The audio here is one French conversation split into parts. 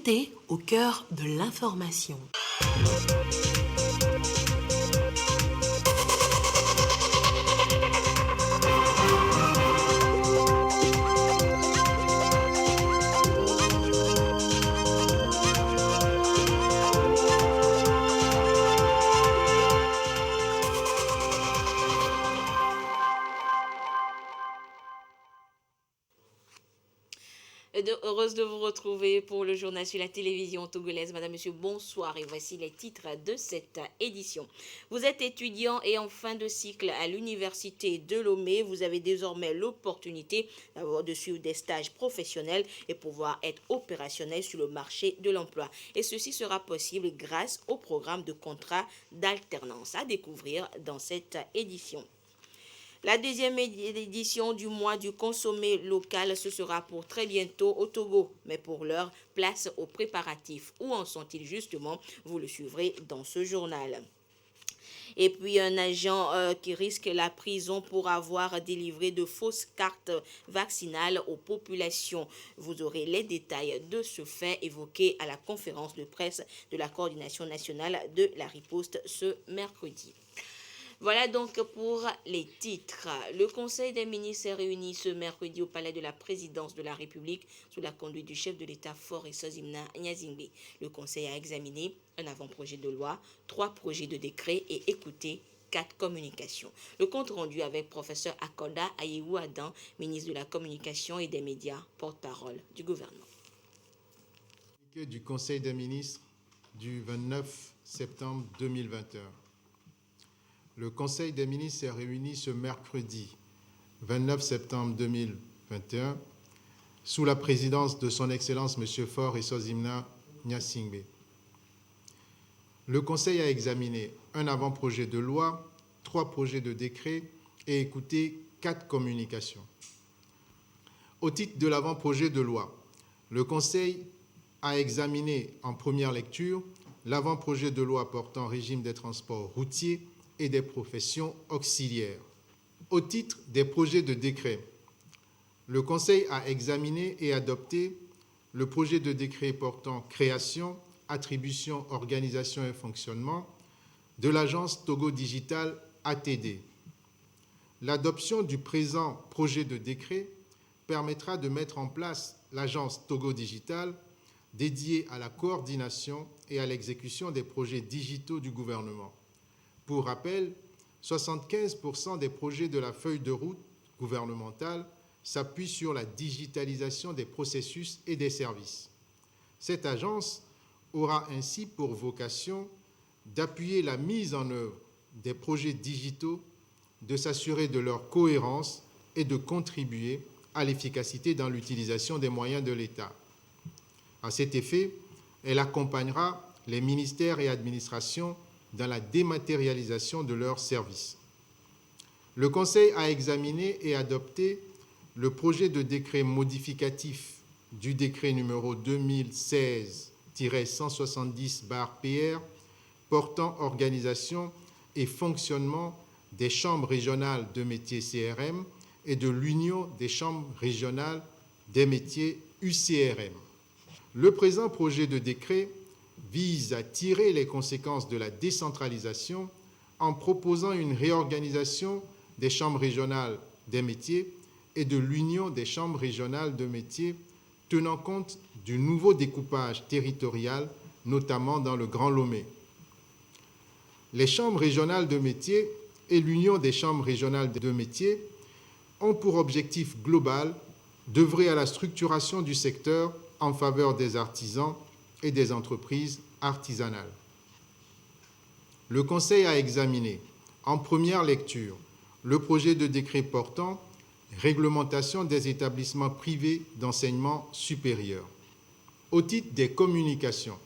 vérité au cœur de l'information. Heureuse de vous retrouver pour le journal sur la télévision togolaise. Madame, Monsieur, bonsoir et voici les titres de cette édition. Vous êtes étudiant et en fin de cycle à l'université de Lomé. Vous avez désormais l'opportunité de suivre des stages professionnels et pouvoir être opérationnel sur le marché de l'emploi. Et ceci sera possible grâce au programme de contrat d'alternance à découvrir dans cette édition. La deuxième édition du mois du consommé local, ce sera pour très bientôt au Togo. Mais pour l'heure, place aux préparatifs. Où en sont-ils justement? Vous le suivrez dans ce journal. Et puis un agent qui risque la prison pour avoir délivré de fausses cartes vaccinales aux populations. Vous aurez les détails de ce fait évoqué à la conférence de presse de la coordination nationale de la riposte ce mercredi. Voilà donc pour les titres. Le Conseil des ministres est réuni ce mercredi au Palais de la Présidence de la République sous la conduite du chef de l'État Faure Essozimna Gnassingbé. Le Conseil a examiné un avant-projet de loi, 3 projets de décret et écouté 4 communications. Le compte rendu avec professeur Akoda Ayewou Adam, ministre de la Communication et des Médias, porte-parole du gouvernement. Du Conseil des ministres du 29 septembre 2021. Le Conseil des ministres s'est réuni ce mercredi 29 septembre 2021 sous la présidence de son Excellence M. Faure Essozimna Gnassingbé. Le Conseil a examiné un avant-projet de loi, 3 projets de décret et écouté 4 communications. Au titre de l'avant-projet de loi, le Conseil a examiné en première lecture l'avant-projet de loi portant régime des transports routiers et des professions auxiliaires. Au titre des projets de décret, le Conseil a examiné et adopté le projet de décret portant création, attribution, organisation et fonctionnement de l'agence Togo Digital ATD. L'adoption du présent projet de décret permettra de mettre en place l'agence Togo Digital dédiée à la coordination et à l'exécution des projets digitaux du gouvernement. Pour rappel, 75% des projets de la feuille de route gouvernementale s'appuient sur la digitalisation des processus et des services. Cette agence aura ainsi pour vocation d'appuyer la mise en œuvre des projets digitaux, de s'assurer de leur cohérence et de contribuer à l'efficacité dans l'utilisation des moyens de l'État. À cet effet, elle accompagnera les ministères et administrations dans la dématérialisation de leurs services. Le Conseil a examiné et adopté le projet de décret modificatif du décret numéro 2016-170/PR portant organisation et fonctionnement des chambres régionales de métiers CRM et de l'Union des chambres régionales des métiers UCRM. Le présent projet de décret vise à tirer les conséquences de la décentralisation en proposant une réorganisation des chambres régionales des métiers et de l'Union des chambres régionales de métiers, tenant compte du nouveau découpage territorial, notamment dans le Grand Lomé. Les chambres régionales de métiers et l'Union des chambres régionales de métiers ont pour objectif global d'œuvrer à la structuration du secteur en faveur des artisans et des entreprises artisanales. Le Conseil a examiné en première lecture le projet de décret portant réglementation des établissements privés d'enseignement supérieur. Au titre des communications,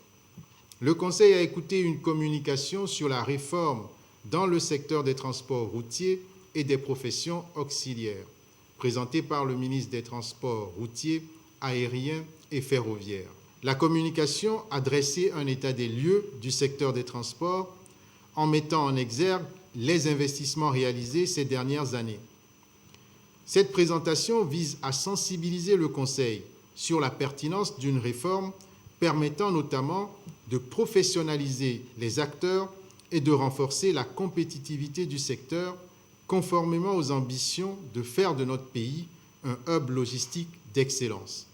le Conseil a écouté une communication sur la réforme dans le secteur des transports routiers et des professions auxiliaires, présentée par le ministre des Transports routiers, aériens et ferroviaires. La communication a dressé un état des lieux du secteur des transports en mettant en exergue les investissements réalisés ces dernières années. Cette présentation vise à sensibiliser le Conseil sur la pertinence d'une réforme permettant notamment de professionnaliser les acteurs et de renforcer la compétitivité du secteur, conformément aux ambitions de faire de notre pays un hub logistique d'excellence.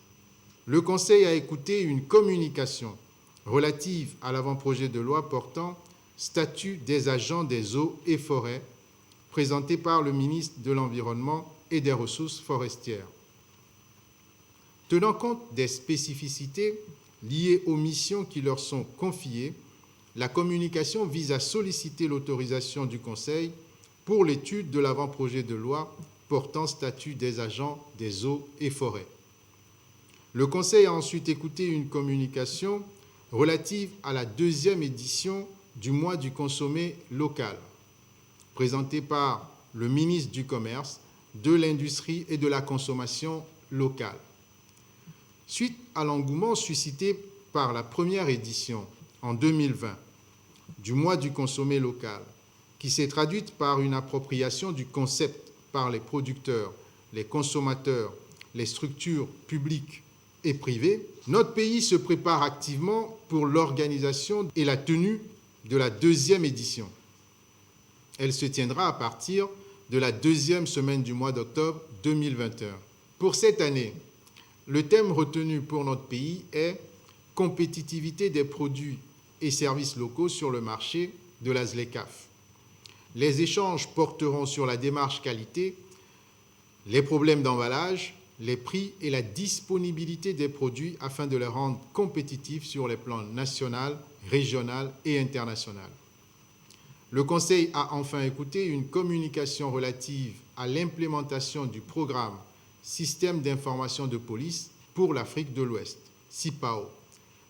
Le Conseil a écouté une communication relative à l'avant-projet de loi portant statut des agents des eaux et forêts, présentée par le ministre de l'Environnement et des Ressources forestières. Tenant compte des spécificités liées aux missions qui leur sont confiées, la communication vise à solliciter l'autorisation du Conseil pour l'étude de l'avant-projet de loi portant statut des agents des eaux et forêts. Le Conseil a ensuite écouté une communication relative à la 2e édition du mois du consommé local, présentée par le ministre du Commerce, de l'Industrie et de la Consommation locale. Suite à l'engouement suscité par la première édition en 2020 du mois du consommé local, qui s'est traduite par une appropriation du concept par les producteurs, les consommateurs, les structures publiques et privées, notre pays se prépare activement pour l'organisation et la tenue de la 2e édition. Elle se tiendra à partir de la 2e semaine du mois d'octobre 2021. Pour cette année, le thème retenu pour notre pays est « Compétitivité des produits et services locaux sur le marché de la ZLECAf ». Les échanges porteront sur la démarche qualité, les problèmes d'emballage, les prix et la disponibilité des produits afin de les rendre compétitifs sur les plans national, régional et international. Le Conseil a enfin écouté une communication relative à l'implémentation du programme Système d'information de police pour l'Afrique de l'Ouest, CIPAO,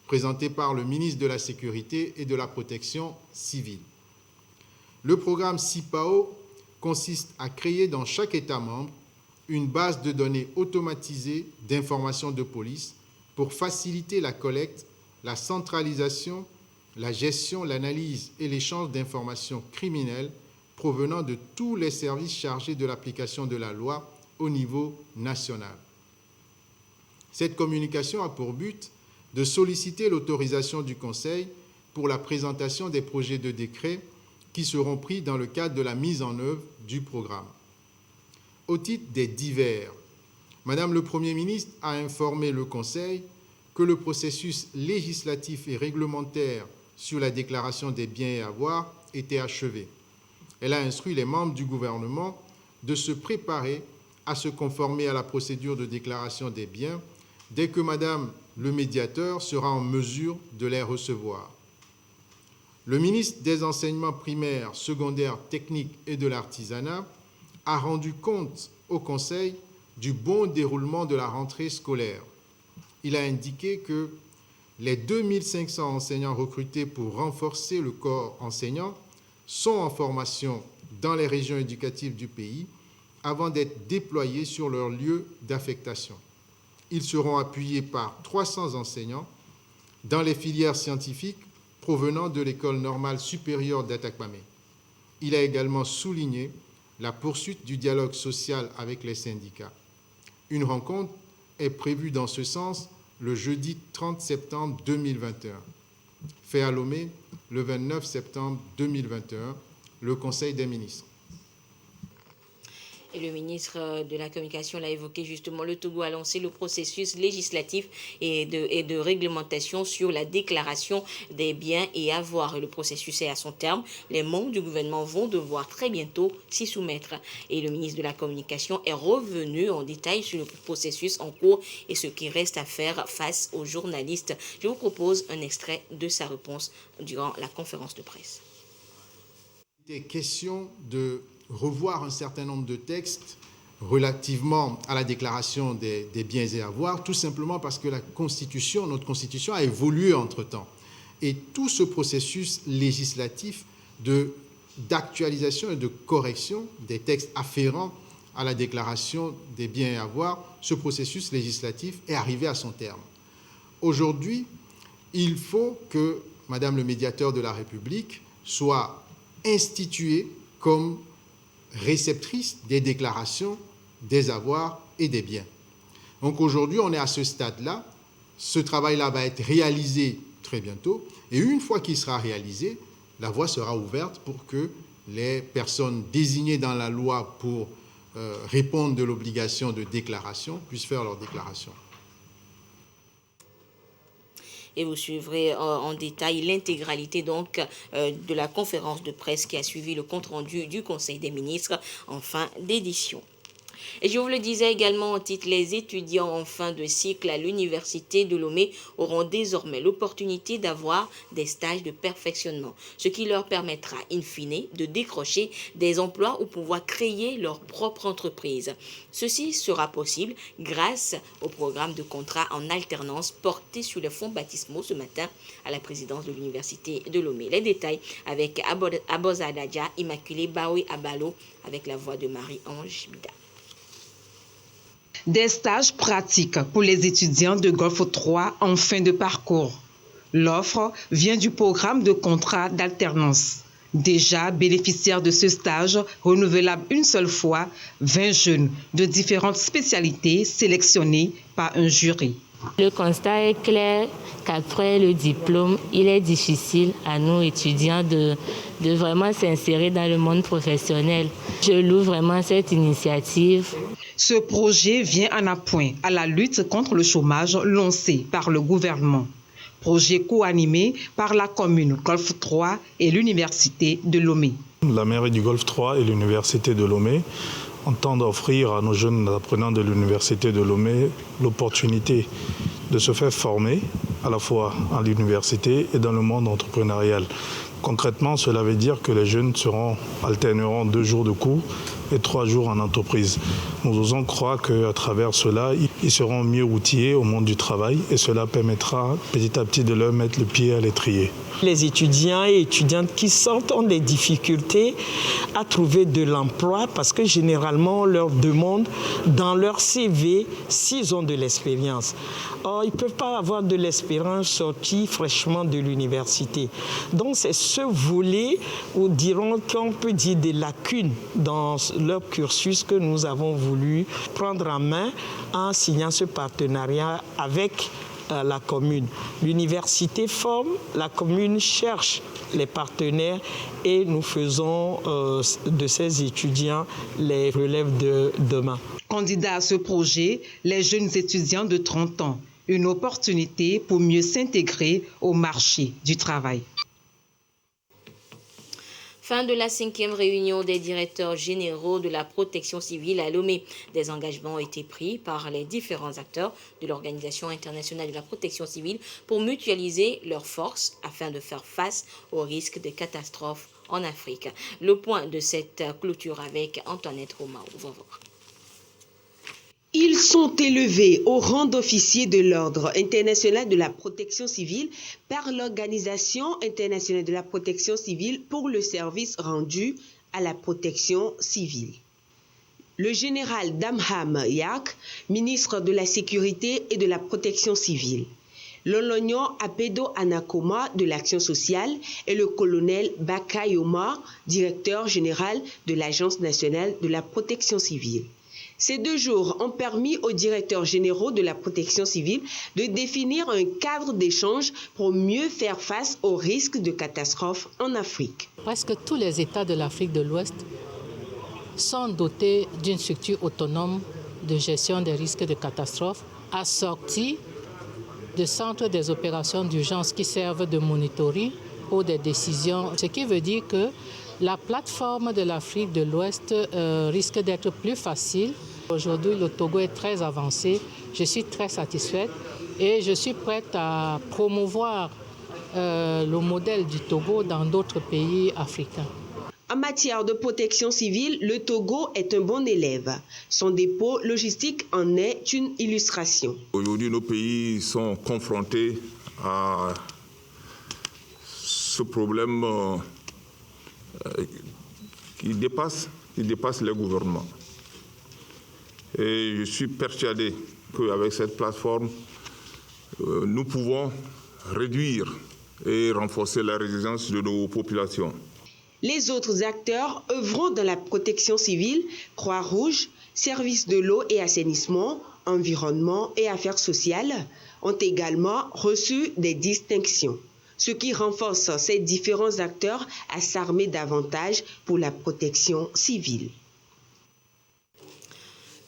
présenté par le ministre de la Sécurité et de la Protection civile. Le programme CIPAO consiste à créer dans chaque État membre une base de données automatisée d'informations de police pour faciliter la collecte, la centralisation, la gestion, l'analyse et l'échange d'informations criminelles provenant de tous les services chargés de l'application de la loi au niveau national. Cette communication a pour but de solliciter l'autorisation du Conseil pour la présentation des projets de décret qui seront pris dans le cadre de la mise en œuvre du programme. Au titre des divers, Madame le Premier ministre a informé le Conseil que le processus législatif et réglementaire sur la déclaration des biens et avoirs était achevé. Elle a instruit les membres du gouvernement de se préparer à se conformer à la procédure de déclaration des biens dès que Madame le médiateur sera en mesure de les recevoir. Le ministre des Enseignements primaires, secondaires, techniques et de l'artisanat a rendu compte au Conseil du bon déroulement de la rentrée scolaire. Il a indiqué que les 2500 enseignants recrutés pour renforcer le corps enseignant sont en formation dans les régions éducatives du pays avant d'être déployés sur leur lieu d'affectation. Ils seront appuyés par 300 enseignants dans les filières scientifiques provenant de l'École normale supérieure d'Atakpamé. Il a également souligné la poursuite du dialogue social avec les syndicats. Une rencontre est prévue dans ce sens le jeudi 30 septembre 2021. Fait à Lomé le 29 septembre 2021, le Conseil des ministres. Et le ministre de la Communication l'a évoqué justement, le Togo a lancé le processus législatif et de réglementation sur la déclaration des biens et avoirs. Le processus est à son terme. Les membres du gouvernement vont devoir très bientôt s'y soumettre. Et le ministre de la Communication est revenu en détail sur le processus en cours et ce qui reste à faire face aux journalistes. Je vous propose un extrait de sa réponse durant la conférence de presse. Il est question de revoir un certain nombre de textes relativement à la déclaration des biens et avoirs, tout simplement parce que notre Constitution a évolué entre-temps. Et tout ce processus législatif d'actualisation et de correction des textes afférents à la déclaration des biens et avoirs, ce processus législatif est arrivé à son terme. Aujourd'hui, il faut que Madame le médiateur de la République soit instituée comme réceptrice des déclarations des avoirs et des biens. Donc aujourd'hui, on est à ce stade-là Ce travail-là va être réalisé très bientôt. Et une fois qu'il sera réalisé, la voie sera ouverte pour que les personnes désignées dans la loi pour répondre de l'obligation de déclaration puissent faire leur déclaration. Et vous suivrez en détail l'intégralité donc de la conférence de presse qui a suivi le compte-rendu du Conseil des ministres en fin d'édition. Et je vous le disais également en titre, les étudiants en fin de cycle à l'université de Lomé auront désormais l'opportunité d'avoir des stages de perfectionnement, ce qui leur permettra in fine de décrocher des emplois ou pouvoir créer leur propre entreprise. Ceci sera possible grâce au programme de contrat en alternance porté sur les fonds baptismaux ce matin à la présidence de l'université de Lomé. Les détails avec Abozadadja, Immaculée Baoui Abalo avec la voix de Marie-Ange Bida. Des stages pratiques pour les étudiants de Golfe 3 en fin de parcours. L'offre vient du programme de contrat d'alternance. Déjà bénéficiaires de ce stage renouvelable une seule fois, 20 jeunes de différentes spécialités sélectionnés par un jury. Le constat est clair qu'après le diplôme, il est difficile à nous étudiants de vraiment s'insérer dans le monde professionnel. Je loue vraiment cette initiative. Ce projet vient en appoint à la lutte contre le chômage lancé par le gouvernement. Projet co-animé par la commune Golfe 3 et l'université de Lomé. La mairie du Golfe 3 et l'université de Lomé entendent offrir à nos jeunes apprenants de l'université de Lomé l'opportunité de se faire former à la fois à l'université et dans le monde entrepreneurial. Concrètement, cela veut dire que les jeunes alterneront 2 jours de cours et 3 jours en entreprise. Nous osons croire qu'à travers cela, ils seront mieux outillés au monde du travail et cela permettra petit à petit de leur mettre le pied à l'étrier. Les étudiants et étudiantes qui sortent ont des difficultés à trouver de l'emploi parce que généralement on leur demande dans leur CV s'ils ont de l'expérience. Or, ils ne peuvent pas avoir de l'expérience sortie fraîchement de l'université. Donc c'est ce volet où diront qu'on peut dire des lacunes dans leur cursus que nous avons voulu prendre en main en signant ce partenariat avec la commune. L'université forme, la commune cherche les partenaires et nous faisons de ces étudiants les relèves de demain. Candidats à ce projet, les jeunes étudiants de 30 ans, une opportunité pour mieux s'intégrer au marché du travail. Fin de la 5e réunion des directeurs généraux de la protection civile à Lomé. Des engagements ont été pris par les différents acteurs de l'Organisation internationale de la protection civile pour mutualiser leurs forces afin de faire face aux risques de catastrophes en Afrique. Le point de cette clôture avec Antoinette Romain. Ils sont élevés au rang d'officiers de l'Ordre international de la protection civile par l'Organisation internationale de la protection civile pour le service rendu à la protection civile. Le général Damham Yak, ministre de la Sécurité et de la Protection civile, l'Olognon Apedo Anakoma de l'Action sociale et le colonel Bakayoma, directeur général de l'Agence nationale de la protection civile. Ces 2 jours ont permis aux directeurs généraux de la protection civile de définir un cadre d'échange pour mieux faire face aux risques de catastrophes en Afrique. Presque tous les États de l'Afrique de l'Ouest sont dotés d'une structure autonome de gestion des risques de catastrophes, assortie de centres des opérations d'urgence qui servent de monitoring ou des décisions, ce qui veut dire que la plateforme de l'Afrique de l'Ouest risque d'être plus facile. Aujourd'hui, le Togo est très avancé. Je suis très satisfaite et je suis prête à promouvoir le modèle du Togo dans d'autres pays africains. En matière de protection civile, le Togo est un bon élève. Son dépôt logistique en est une illustration. Aujourd'hui, nos pays sont confrontés à ce problème qui dépasse les gouvernements. Et je suis persuadé qu'avec cette plateforme, nous pouvons réduire et renforcer la résilience de nos populations. Les autres acteurs œuvrant dans la protection civile, Croix-Rouge, services de l'eau et assainissement, environnement et affaires sociales, ont également reçu des distinctions, ce qui renforce ces différents acteurs à s'armer davantage pour la protection civile.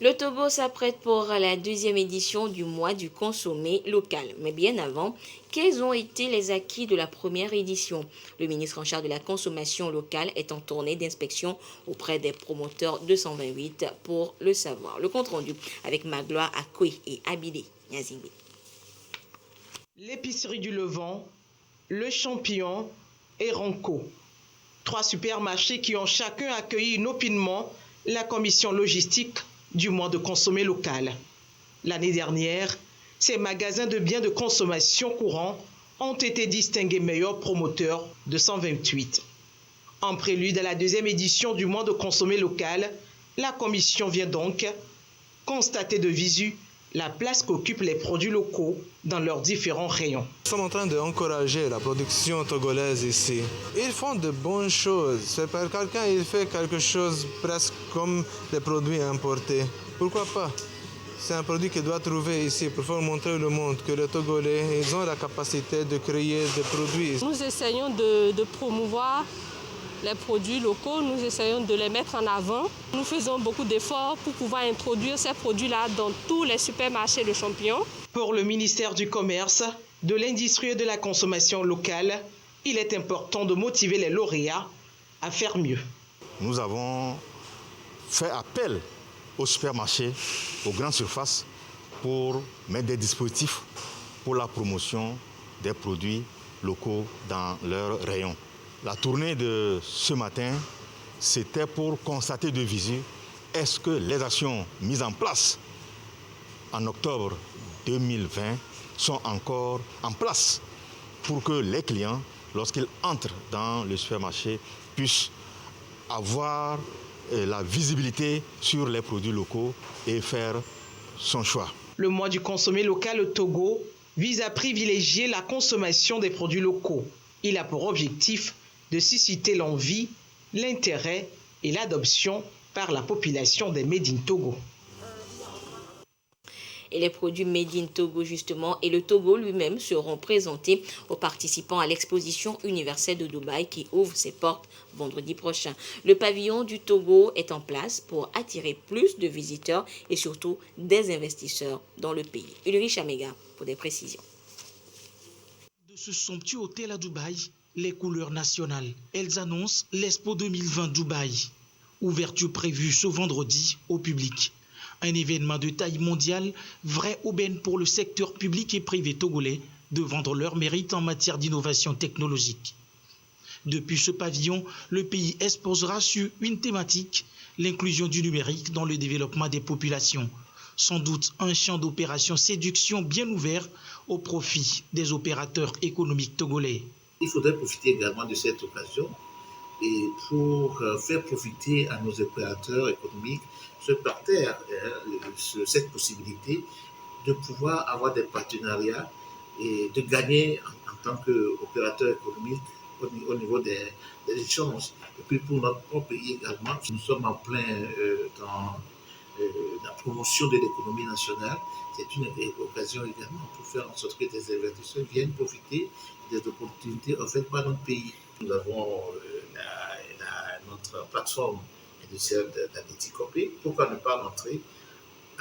Le Togo s'apprête pour la 2e édition du mois du consommé local. Mais bien avant, quels ont été les acquis de la première édition? Le ministre en charge de la consommation locale est en tournée d'inspection auprès des promoteurs 228 pour le savoir. Le compte rendu avec Magloire Akoué et Abidé Nyazingbe. L'épicerie du Levant, Le Champignon et Ronco. 3 supermarchés qui ont chacun accueilli inopinément la commission logistique du mois de consommé local. L'année dernière, ces magasins de biens de consommation courants ont été distingués meilleurs promoteurs de 128. En prélude à la 2e édition du mois de consommé local, la commission vient donc constater de visu la place qu'occupent les produits locaux dans leurs différents rayons. Nous sommes en train d'encourager la production togolaise ici. Ils font de bonnes choses. C'est par quelqu'un, il fait quelque chose presque comme des produits importés. Pourquoi pas? C'est un produit qu'il doit trouver ici pour faire montrer au monde que les Togolais, ils ont la capacité de créer des produits. Nous essayons de promouvoir les produits locaux, nous essayons de les mettre en avant. Nous faisons beaucoup d'efforts pour pouvoir introduire ces produits-là dans tous les supermarchés de champignons. Pour le ministère du Commerce, de l'Industrie et de la Consommation locale, il est important de motiver les lauréats à faire mieux. Nous avons fait appel aux supermarchés, aux grandes surfaces, pour mettre des dispositifs pour la promotion des produits locaux dans leurs rayons. La tournée de ce matin, c'était pour constater de visu, est-ce que les actions mises en place en octobre 2020 sont encore en place pour que les clients, lorsqu'ils entrent dans le supermarché, puissent avoir la visibilité sur les produits locaux et faire son choix. Le mois du consommé local au Togo vise à privilégier la consommation des produits locaux. Il a pour objectif de susciter l'envie, l'intérêt et l'adoption par la population des Made in Togo. Et les produits Made in Togo justement et le Togo lui-même seront présentés aux participants à l'exposition universelle de Dubaï qui ouvre ses portes vendredi prochain. Le pavillon du Togo est en place pour attirer plus de visiteurs et surtout des investisseurs dans le pays. Ulrich Amega pour des précisions. De ce somptueux hôtel à Dubaï, les couleurs nationales. Elles annoncent l'Expo 2020 Dubaï. Ouverture prévue ce vendredi au public. Un événement de taille mondiale, vraie aubaine pour le secteur public et privé togolais de vendre leur mérite en matière d'innovation technologique. Depuis ce pavillon, le pays exposera sur une thématique, l'inclusion du numérique dans le développement des populations. Sans doute un champ d'opération séduction bien ouvert au profit des opérateurs économiques togolais. Il faudrait profiter également de cette occasion et pour faire profiter à nos opérateurs économiques ce parterre, cette possibilité de pouvoir avoir des partenariats et de gagner en tant qu'opérateur économique au niveau des échanges. Et puis pour notre propre pays également, nous sommes en plein dans la promotion de l'économie nationale. C'est une occasion également pour faire en sorte que des investisseurs viennent profiter des opportunités offertes par notre pays. Nous avons notre plateforme industrielle d'Aditi-Copé. Pourquoi ne pas rentrer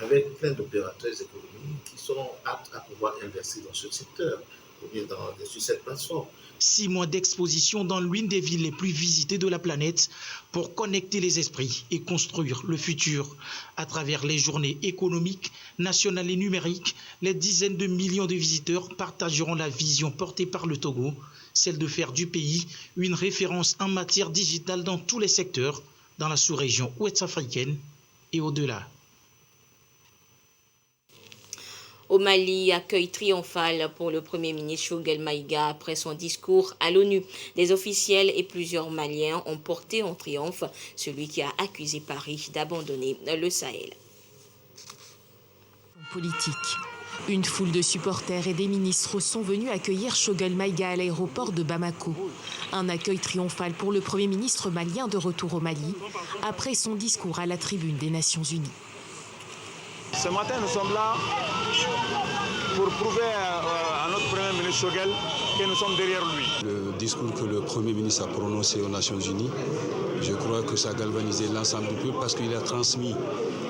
avec plein d'opérateurs économiques qui sont aptes à pouvoir investir dans ce secteur ou bien sur cette plateforme. 6 mois d'exposition dans l'une des villes les plus visitées de la planète pour connecter les esprits et construire le futur. À travers les journées économiques, nationales et numériques, les dizaines de millions de visiteurs partageront la vision portée par le Togo, celle de faire du pays une référence en matière digitale dans tous les secteurs, dans la sous-région ouest-africaine et au-delà. Au Mali, accueil triomphal pour le Premier ministre Choguel Maïga après son discours à l'ONU. Des officiels et plusieurs Maliens ont porté en triomphe celui qui a accusé Paris d'abandonner le Sahel. Politique. Une foule de supporters et des ministres sont venus accueillir Choguel Maïga à l'aéroport de Bamako. Un accueil triomphal pour le Premier ministre malien de retour au Mali après son discours à la tribune des Nations Unies. Ce matin, nous sommes là pour prouver à notre Premier ministre Shogel que nous sommes derrière lui. Le discours que le Premier ministre a prononcé aux Nations Unies, je crois que ça a galvanisé l'ensemble du peuple parce qu'il a transmis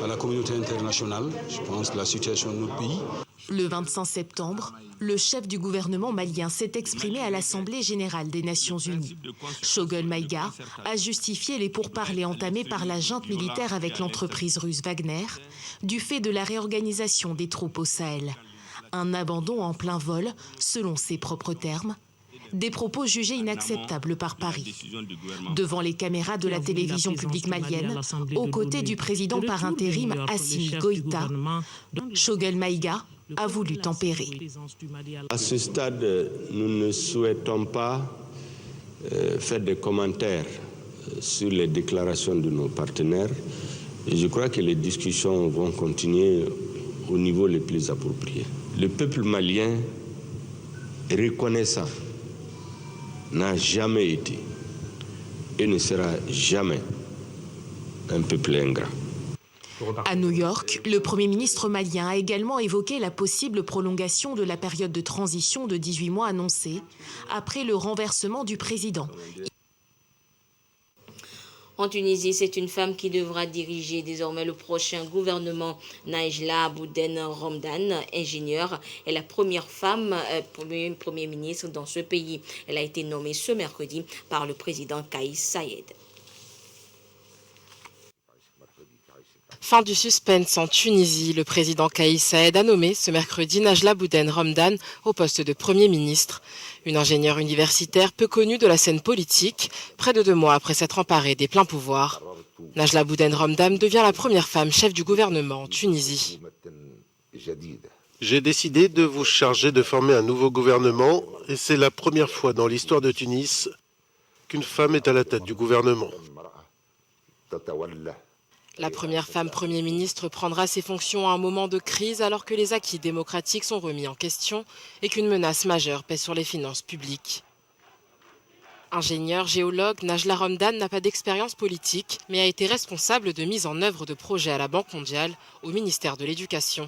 à la communauté internationale, je pense, la situation de notre pays. Le 25 septembre, le chef du gouvernement malien s'est exprimé à l'Assemblée générale des Nations unies. Choguel Maïga a justifié les pourparlers entamés par la junte militaire avec l'entreprise russe Wagner du fait de la réorganisation des troupes au Sahel. Un abandon en plein vol, selon ses propres termes. Des propos jugés inacceptables par Paris. Devant les caméras de la télévision publique malienne, aux côtés du président par intérim Assimi Goïta, Choguel Maïga a voulu tempérer. À ce stade, nous ne souhaitons pas faire des commentaires sur les déclarations de nos partenaires. Et je crois que les discussions vont continuer au niveau le plus approprié. Le peuple malien reconnaissant n'a jamais été et ne sera jamais un peuple ingrat. À New York, le Premier ministre malien a également évoqué la possible prolongation de la période de transition de 18 mois annoncée après le renversement du président. En Tunisie, c'est une femme qui devra diriger désormais le prochain gouvernement. Najla Bouden Romdan, ingénieure, est la première femme Premier ministre dans ce pays. Elle a été nommée ce mercredi par le président Kais Saied. Fin du suspense en Tunisie. Le président Kais Saied a nommé ce mercredi Najla Bouden Romdan au poste de Premier ministre. Une ingénieure universitaire peu connue de la scène politique, près de 2 mois après s'être emparée des pleins pouvoirs. Najla Bouden Romdan devient la première femme chef du gouvernement en Tunisie. J'ai décidé de vous charger de former un nouveau gouvernement et c'est la première fois dans l'histoire de Tunis qu'une femme est à la tête du gouvernement. La première femme Premier ministre prendra ses fonctions à un moment de crise alors que les acquis démocratiques sont remis en question et qu'une menace majeure pèse sur les finances publiques. Ingénieure géologue, Najla Romdan n'a pas d'expérience politique, mais a été responsable de mise en œuvre de projets à la Banque mondiale, au ministère de l'Éducation.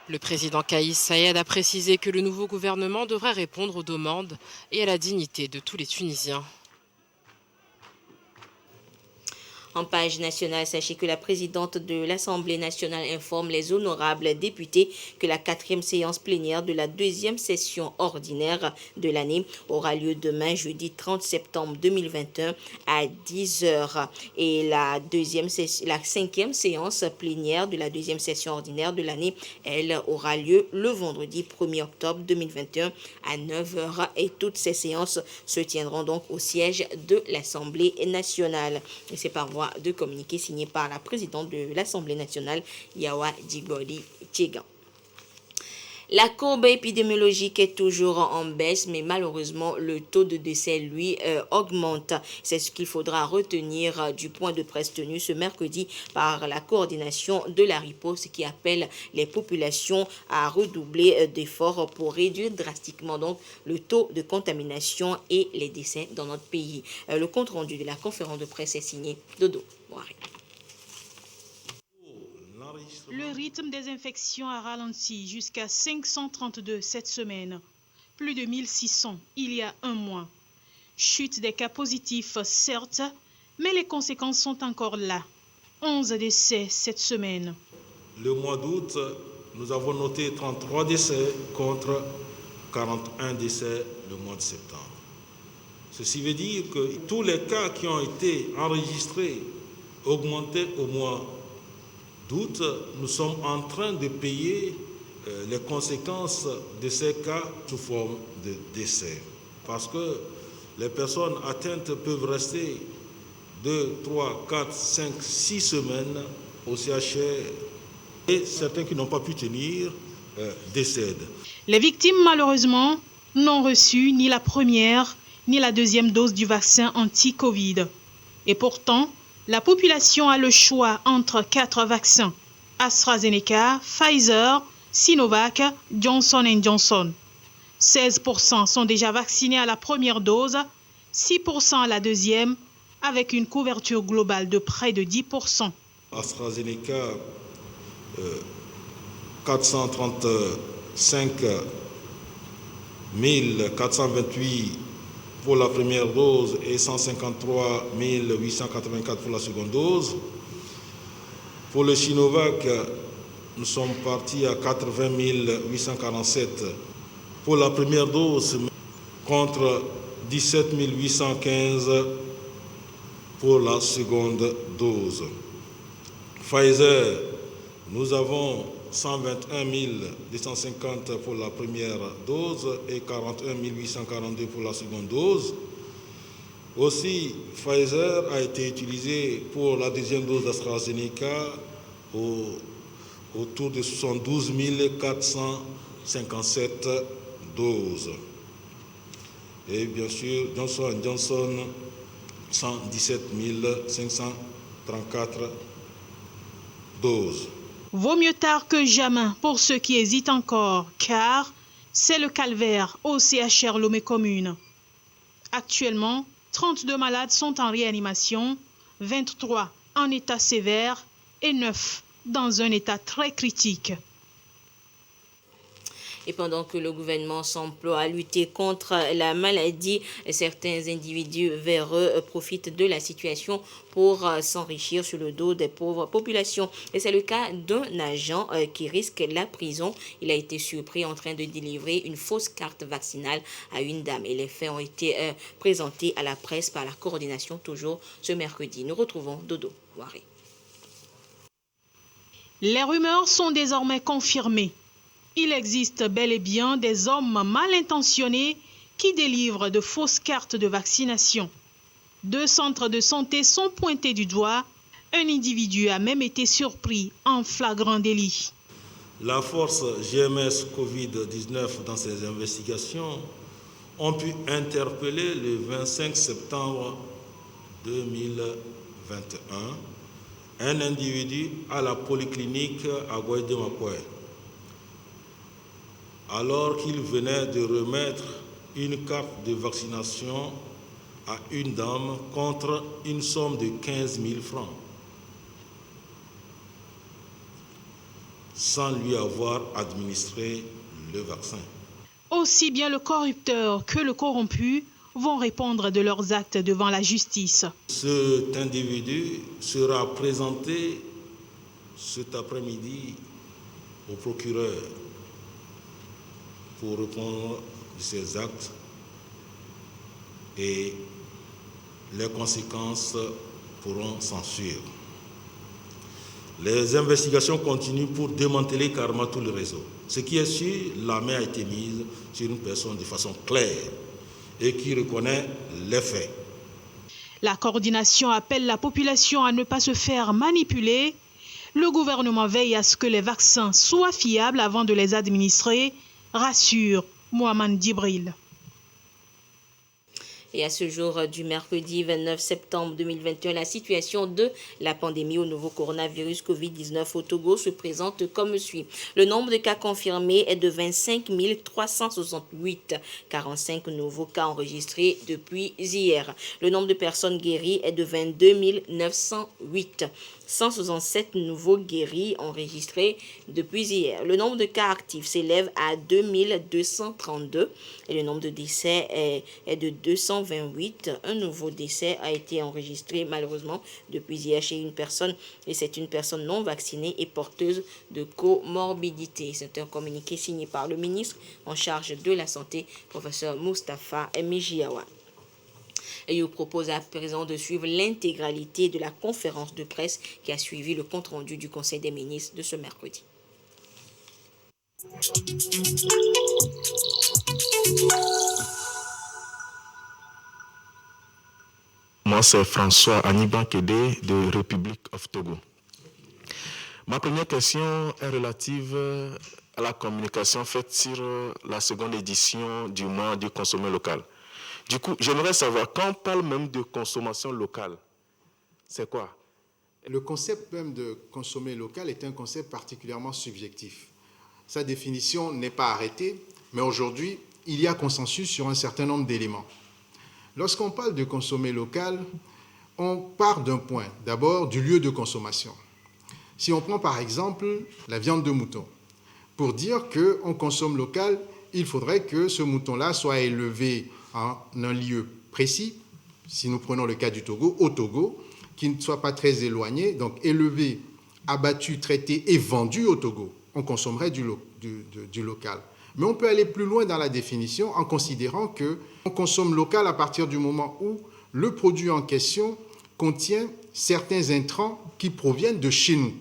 Le président Kais Saied a précisé que le nouveau gouvernement devrait répondre aux demandes et à la dignité de tous les Tunisiens. En page nationale, sachez que la présidente de l'Assemblée nationale informe les honorables députés que la 4e séance plénière de la 2e session ordinaire de l'année aura lieu demain, jeudi 30 septembre 2021 à 10h. Et la 5e séance plénière de la 2e session ordinaire de l'année, elle aura lieu le vendredi 1er octobre 2021 à 9h. Et toutes ces séances se tiendront donc au siège de l'Assemblée nationale. Et c'est par voie de communiqué signé par la présidente de l'Assemblée nationale, Yawa Djiboli Tchegan. La courbe épidémiologique est toujours en baisse, mais malheureusement, le taux de décès, lui, augmente. C'est ce qu'il faudra retenir du point de presse tenu ce mercredi par la coordination de la riposte qui appelle les populations à redoubler d'efforts pour réduire drastiquement donc le taux de contamination et les décès dans notre pays. Le compte-rendu de la conférence de presse est signé Dodo Moiré. Le rythme des infections a ralenti jusqu'à 532 cette semaine, plus de 1600 il y a un mois. Chute des cas positifs, certes, mais les conséquences sont encore là. 11 décès cette semaine. Le mois d'août, nous avons noté 33 décès contre 41 décès le mois de septembre. Ceci veut dire que tous les cas qui ont été enregistrés augmentaient au mois d'août. Nous sommes en train de payer les conséquences de ces cas sous forme de décès. Parce que les personnes atteintes peuvent rester 2, 3, 4, 5, 6 semaines au CHR et certains qui n'ont pas pu tenir décèdent. Les victimes, malheureusement, n'ont reçu ni la première ni la deuxième dose du vaccin anti-Covid. Et pourtant, la population a le choix entre 4 vaccins, AstraZeneca, Pfizer, Sinovac, Johnson & Johnson. 16% sont déjà vaccinés à la première dose, 6% à la deuxième, avec une couverture globale de près de 10%. AstraZeneca, 430 428 pour la première dose et 153 884 pour la seconde dose. Pour le Sinovac, nous sommes partis à 80 847 pour la première dose contre 17 815 pour la seconde dose. Pfizer, nous avons 121 250 pour la première dose et 41 842 pour la seconde dose. Aussi, Pfizer a été utilisé pour la deuxième dose d'AstraZeneca autour de 72 457 doses. Et bien sûr, Johnson & Johnson, 117 534 doses. Vaut mieux tard que jamais pour ceux qui hésitent encore, car c'est le calvaire au CHR Lomé Commune. Actuellement, 32 malades sont en réanimation, 23 en état sévère et 9 dans un état très critique. Et pendant que le gouvernement s'emploie à lutter contre la maladie, certains individus véreux profitent de la situation pour s'enrichir sur le dos des pauvres populations. Et c'est le cas d'un agent qui risque la prison. Il a été surpris en train de délivrer une fausse carte vaccinale à une dame. Et les faits ont été présentés à la presse par la coordination toujours ce mercredi. Nous retrouvons Dodo Waré. Les rumeurs sont désormais confirmées. Il existe bel et bien des hommes mal intentionnés qui délivrent de fausses cartes de vaccination. 2 centres de santé sont pointés du doigt. Un individu a même été surpris en flagrant délit. La force GMS Covid-19 dans ses investigations ont pu interpeller le 25 septembre 2021 un individu à la polyclinique à Guaïdé-Mapoé, alors qu'il venait de remettre une carte de vaccination à une dame contre une somme de 15 000 francs, sans lui avoir administré le vaccin. Aussi bien le corrupteur que le corrompu vont répondre de leurs actes devant la justice. Cet individu sera présenté cet après-midi au procureur pour répondre de ses actes et les conséquences pourront s'en suivre. Les investigations continuent pour démanteler carrément tout le réseau. Ce qui est sûr, la main a été mise sur une personne de façon claire et qui reconnaît les faits. La coordination appelle la population à ne pas se faire manipuler. Le gouvernement veille à ce que les vaccins soient fiables avant de les administrer, rassure Mohamed Dibril. Et à ce jour du mercredi 29 septembre 2021, la situation de la pandémie au nouveau coronavirus Covid-19 au Togo se présente comme suit. Le nombre de cas confirmés est de 25 368, 45 nouveaux cas enregistrés depuis hier. Le nombre de personnes guéries est de 22 908. 167 nouveaux guéris enregistrés depuis hier. Le nombre de cas actifs s'élève à 2232 et le nombre de décès est de 228. Un nouveau décès a été enregistré malheureusement depuis hier chez une personne et c'est une personne non vaccinée et porteuse de comorbidité. C'est un communiqué signé par le ministre en charge de la Santé, professeur Moustapha Mijiawa. Et je vous propose à présent de suivre l'intégralité de la conférence de presse qui a suivi le compte-rendu du Conseil des ministres de ce mercredi. Moi, c'est François Aniban Kédé de République of Togo. Ma première question est relative à la communication faite sur la seconde édition du mois du consommé local. Du coup, j'aimerais savoir, quand on parle même de consommation locale, c'est quoi? Le concept même de consommer local est un concept particulièrement subjectif. Sa définition n'est pas arrêtée, mais aujourd'hui, il y a consensus sur un certain nombre d'éléments. Lorsqu'on parle de consommer local, on part d'un point, d'abord du lieu de consommation. Si on prend par exemple la viande de mouton, pour dire qu'on consomme local, il faudrait que ce mouton-là soit élevé en un lieu précis, si nous prenons le cas du Togo, au Togo, qui ne soit pas très éloigné, donc élevé, abattu, traité et vendu au Togo. On consommerait du local. Mais on peut aller plus loin dans la définition en considérant qu'on consomme local à partir du moment où le produit en question contient certains intrants qui proviennent de chez nous.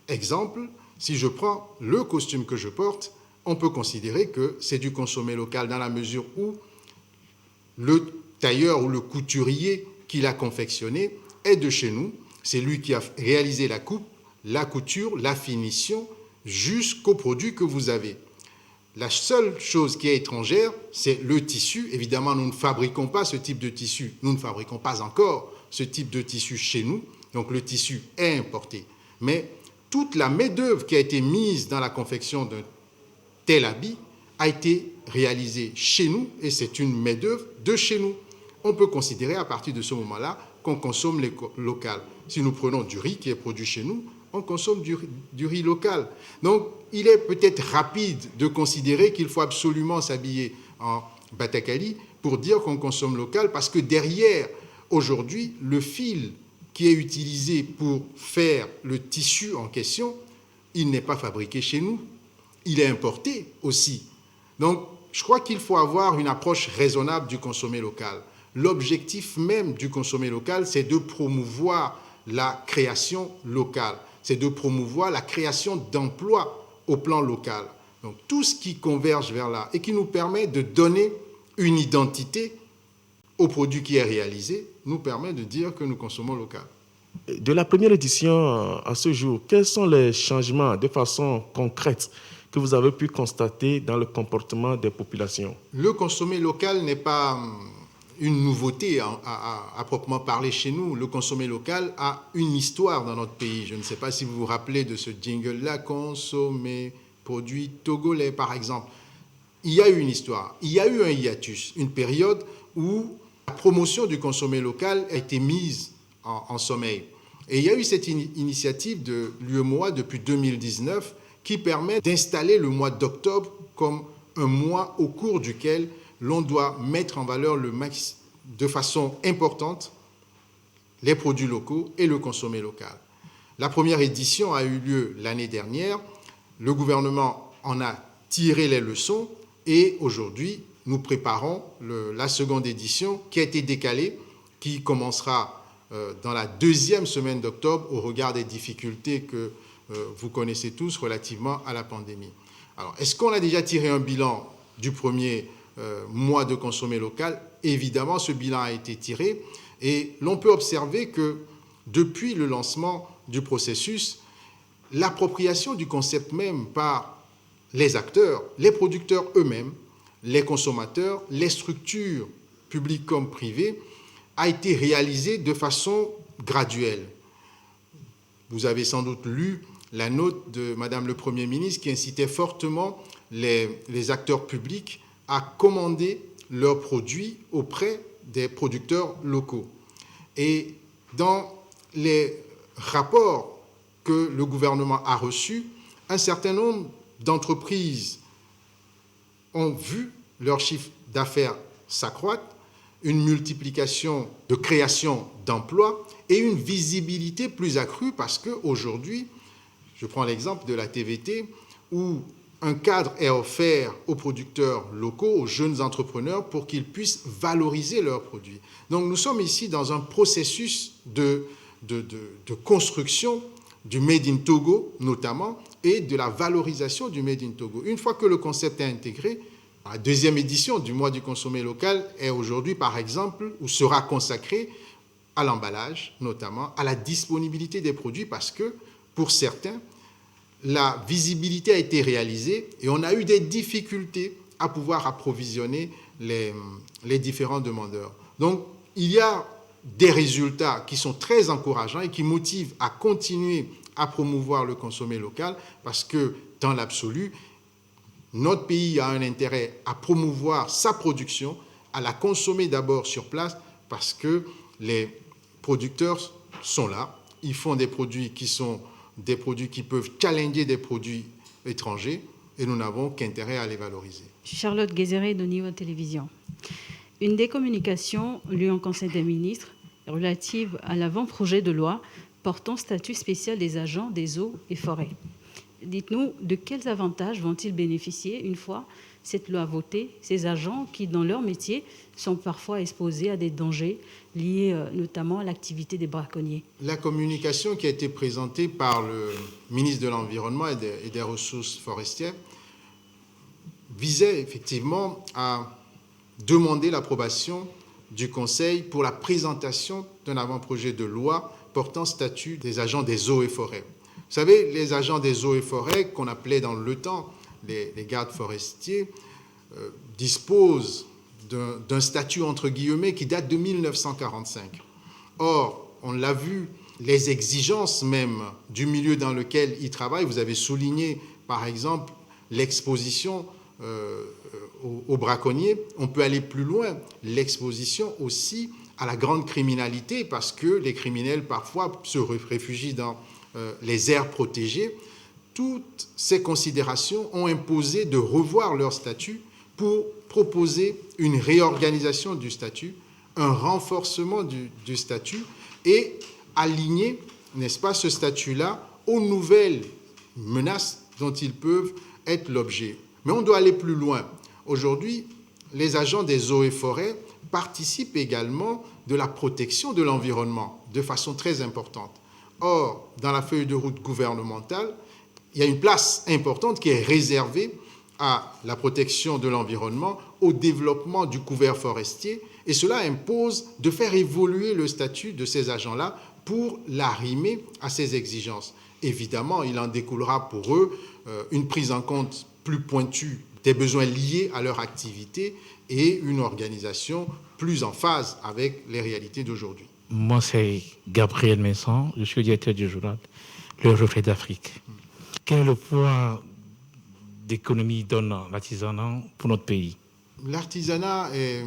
Exemple, si je prends le costume que je porte, on peut considérer que c'est du consommé local dans la mesure où le tailleur ou le couturier qui l'a confectionné est de chez nous. C'est lui qui a réalisé la coupe, la couture, la finition, jusqu'au produit que vous avez. La seule chose qui est étrangère, c'est le tissu. Évidemment, nous ne fabriquons pas ce type de tissu. Nous ne fabriquons pas encore ce type de tissu chez nous. Donc, le tissu est importé. Mais toute la main-d'œuvre qui a été mise dans la confection d'un tel habit a été réalisée chez nous et c'est une main-d'œuvre de chez nous. On peut considérer à partir de ce moment-là qu'on consomme local. Si nous prenons du riz qui est produit chez nous, on consomme du riz local. Donc, il est peut-être rapide de considérer qu'il faut absolument s'habiller en batakali pour dire qu'on consomme local, parce que derrière, aujourd'hui, le fil qui est utilisé pour faire le tissu en question, il n'est pas fabriqué chez nous, il est importé aussi. Donc, je crois qu'il faut avoir une approche raisonnable du consommé local. L'objectif même du consommé local, c'est de promouvoir la création locale, c'est de promouvoir la création d'emplois au plan local. Donc, tout ce qui converge vers là et qui nous permet de donner une identité au produit qui est réalisé, nous permet de dire que nous consommons local. De la première édition à ce jour, quels sont les changements de façon concrète que vous avez pu constater dans le comportement des populations? Le consommé local n'est pas une nouveauté à proprement parler chez nous. Le consommé local a une histoire dans notre pays. Je ne sais pas si vous vous rappelez de ce jingle-là, consommer produits togolais, par exemple. Il y a eu une histoire, il y a eu un hiatus, une période où la promotion du consommé local a été mise en sommeil. Et il y a eu cette initiative de l'UEMOA depuis 2019 qui permet d'installer le mois d'octobre comme un mois au cours duquel l'on doit mettre en valeur de façon importante les produits locaux et le consommé local. La première édition a eu lieu l'année dernière. Le gouvernement en a tiré les leçons et aujourd'hui, nous préparons la seconde édition qui a été décalée, qui commencera dans la deuxième semaine d'octobre au regard des difficultés que vous connaissez tous relativement à la pandémie. Alors, est-ce qu'on a déjà tiré un bilan du premier mois de consommé local? Évidemment, ce bilan a été tiré et l'on peut observer que depuis le lancement du processus, l'appropriation du concept même par les acteurs, les producteurs eux-mêmes, les consommateurs, les structures publiques comme privées, a été réalisée de façon graduelle. Vous avez sans doute lu la note de Madame le Premier ministre qui incitait fortement les acteurs publics à commander leurs produits auprès des producteurs locaux. Et dans les rapports que le gouvernement a reçus, un certain nombre d'entreprises ont vu leur chiffre d'affaires s'accroître, une multiplication de création d'emplois et une visibilité plus accrue parce qu'aujourd'hui, je prends l'exemple de la TVT, où un cadre est offert aux producteurs locaux, aux jeunes entrepreneurs, pour qu'ils puissent valoriser leurs produits. Donc nous sommes ici dans un processus de construction du Made in Togo, notamment, et de la valorisation du Made in Togo. Une fois que le concept est intégré, la deuxième édition du mois du consommé local est aujourd'hui, par exemple, ou sera consacrée à l'emballage, notamment, à la disponibilité des produits, parce que, pour certains, la visibilité a été réalisée et on a eu des difficultés à pouvoir approvisionner les différents demandeurs. Donc, il y a des résultats qui sont très encourageants et qui motivent à continuer à promouvoir le consommé local parce que, dans l'absolu, notre pays a un intérêt à promouvoir sa production, à la consommer d'abord sur place parce que les producteurs sont là, ils font des produits qui sont des produits qui peuvent challenger des produits étrangers et nous n'avons qu'intérêt à les valoriser. Charlotte Guézéré de Niveau Télévision. Une des communications lues en Conseil des ministres relative à l'avant-projet de loi portant statut spécial des agents des eaux et forêts. Dites-nous, de quels avantages vont-ils bénéficier une fois cette loi votée, ces agents qui, dans leur métier, sont parfois exposés à des dangers liés notamment à l'activité des braconniers? La communication qui a été présentée par le ministre de l'Environnement et des Ressources forestières visait effectivement à demander l'approbation du Conseil pour la présentation d'un avant-projet de loi portant statut des agents des eaux et forêts. Vous savez, les agents des eaux et forêts, qu'on appelait dans le temps les gardes forestiers, disposent d'un statut entre guillemets qui date de 1945. Or, on l'a vu, les exigences même du milieu dans lequel ils travaillent, vous avez souligné par exemple l'exposition aux braconniers, on peut aller plus loin, l'exposition aussi à la grande criminalité, parce que les criminels parfois se réfugient dans les aires protégées. Toutes ces considérations ont imposé de revoir leur statut pour proposer une réorganisation du statut, un renforcement du statut et aligner, n'est-ce pas, ce statut-là aux nouvelles menaces dont ils peuvent être l'objet. Mais on doit aller plus loin. Aujourd'hui, les agents des eaux et forêts participent également de la protection de l'environnement de façon très importante. Or, dans la feuille de route gouvernementale, il y a une place importante qui est réservée à la protection de l'environnement, au développement du couvert forestier, et cela impose de faire évoluer le statut de ces agents-là pour l'arrimer à ces exigences. Évidemment, il en découlera pour eux une prise en compte plus pointue des besoins liés à leur activité et une organisation plus en phase avec les réalités d'aujourd'hui. Moi, c'est Gabriel Messon, je suis directeur du journal Le Reflet d'Afrique. Quel est le poids d'économie donne l'artisanat pour notre pays? L'artisanat est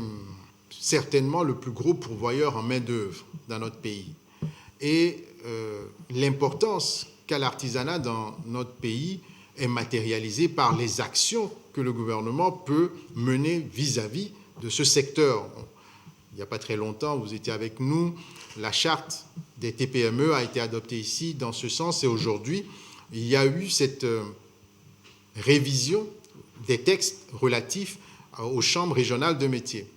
certainement le plus gros pourvoyeur en main-d'œuvre dans notre pays. Et l'importance qu'a l'artisanat dans notre pays est matérialisée par les actions que le gouvernement peut mener vis-à-vis de ce secteur. Il n'y a pas très longtemps, vous étiez avec nous, la charte des TPME a été adoptée ici dans ce sens, et aujourd'hui, il y a eu cette révision des textes relatifs aux chambres régionales de métiers.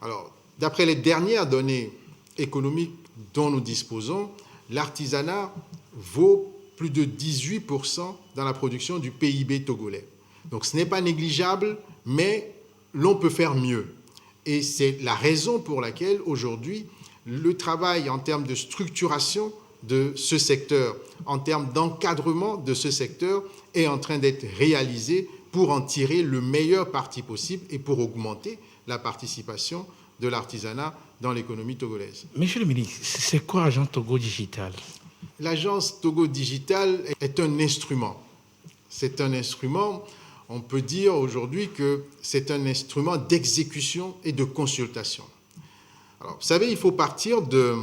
Alors, d'après les dernières données économiques dont nous disposons, l'artisanat vaut plus de 18% dans la production du PIB togolais. Donc ce n'est pas négligeable, mais l'on peut faire mieux. Et c'est la raison pour laquelle aujourd'hui, le travail en termes de structuration de ce secteur, en termes d'encadrement de ce secteur, est en train d'être réalisé pour en tirer le meilleur parti possible et pour augmenter la participation de l'artisanat dans l'économie togolaise. Monsieur le ministre, c'est quoi Agence Togo Digital? L'Agence Togo Digital est un instrument. C'est un instrument, on peut dire aujourd'hui que c'est un instrument d'exécution et de consultation. Alors, vous savez, il faut partir de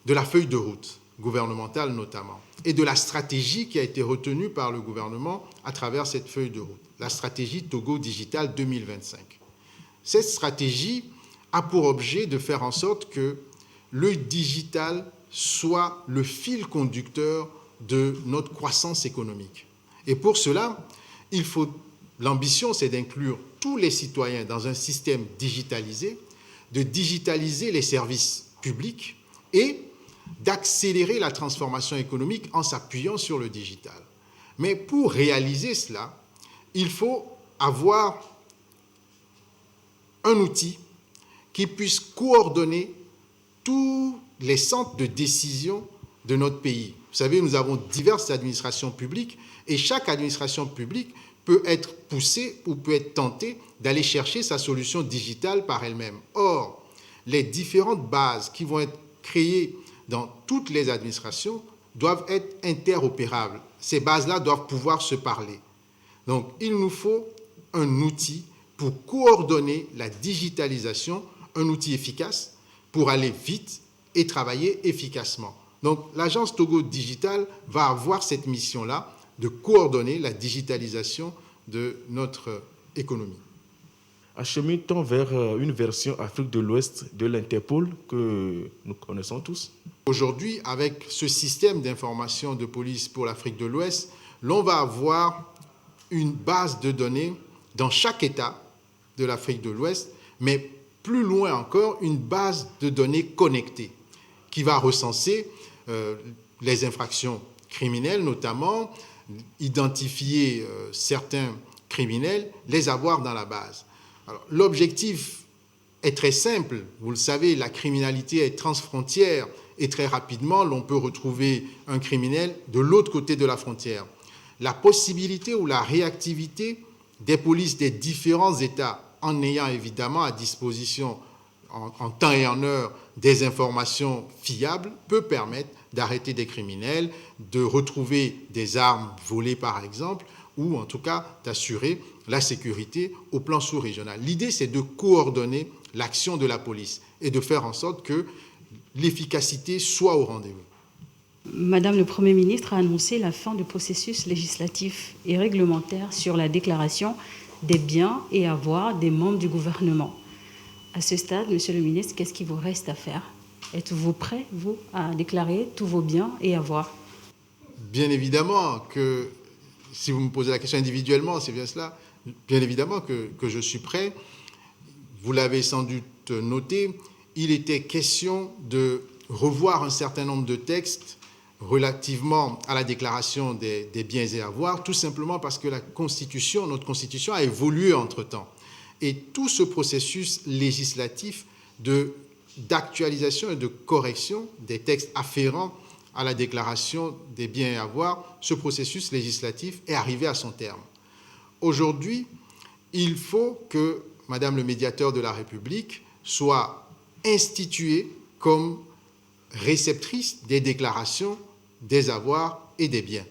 la feuille de route gouvernementale notamment, et de la stratégie qui a été retenue par le gouvernement à travers cette feuille de route, la stratégie Togo Digital 2025. Cette stratégie a pour objet de faire en sorte que le digital soit le fil conducteur de notre croissance économique. Et pour cela, l'ambition, c'est d'inclure tous les citoyens dans un système digitalisé, de digitaliser les services publics et d'accélérer la transformation économique en s'appuyant sur le digital. Mais pour réaliser cela, il faut avoir un outil qui puisse coordonner tous les centres de décision de notre pays. Vous savez, nous avons diverses administrations publiques et chaque administration publique peut être poussée ou peut être tentée d'aller chercher sa solution digitale par elle-même. Or, les différentes bases qui vont être créées dans toutes les administrations doivent être interopérables. Ces bases-là doivent pouvoir se parler. Donc, il nous faut un outil pour coordonner la digitalisation, un outil efficace pour aller vite et travailler efficacement. Donc, l'agence Togo Digital va avoir cette mission-là de coordonner la digitalisation de notre économie. Achemine-t-on vers une version Afrique de l'Ouest de l'Interpol que nous connaissons tous? Aujourd'hui, avec ce système d'information de police pour l'Afrique de l'Ouest, l'on va avoir une base de données dans chaque État de l'Afrique de l'Ouest, mais plus loin encore, une base de données connectée qui va recenser les infractions criminelles, notamment identifier certains criminels, les avoir dans la base. L'objectif est très simple. Vous le savez, la criminalité est transfrontière et très rapidement, l'on peut retrouver un criminel de l'autre côté de la frontière. La possibilité ou la réactivité des polices des différents États, en ayant évidemment à disposition en temps et en heure des informations fiables, peut permettre d'arrêter des criminels, de retrouver des armes volées par exemple, ou en tout cas d'assurer la sécurité au plan sous-régional. L'idée, c'est de coordonner l'action de la police et de faire en sorte que l'efficacité soit au rendez-vous. Madame le Premier ministre a annoncé la fin du processus législatif et réglementaire sur la déclaration des biens et avoirs des membres du gouvernement. À ce stade, Monsieur le ministre, qu'est-ce qu'il vous reste à faire? Êtes-vous prêt, vous, à déclarer tous vos biens et avoirs? Bien évidemment que, si vous me posez la question individuellement, c'est bien cela, bien évidemment que je suis prêt. Vous l'avez sans doute noté, il était question de revoir un certain nombre de textes relativement à la déclaration des biens et avoirs, tout simplement parce que notre Constitution a évolué entre-temps. Et tout ce processus législatif d'actualisation et de correction des textes afférents à la déclaration des biens et avoirs, ce processus législatif est arrivé à son terme. Aujourd'hui, il faut que Madame le médiateur de la République soit instituée comme réceptrice des déclarations des avoirs et des biens.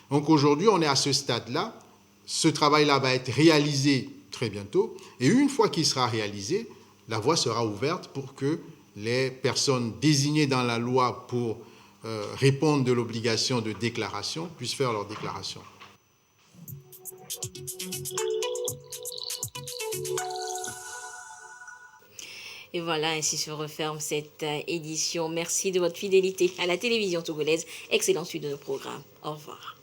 Donc aujourd'hui, on est à ce stade-là. Ce travail-là va être réalisé très bientôt. Et une fois qu'il sera réalisé, la voie sera ouverte pour que les personnes désignées dans la loi pour répondre de l'obligation de déclaration puissent faire leur déclaration. Et voilà, ainsi se referme cette édition. Merci de votre fidélité à la télévision togolaise. Excellente suite de nos programmes. Au revoir.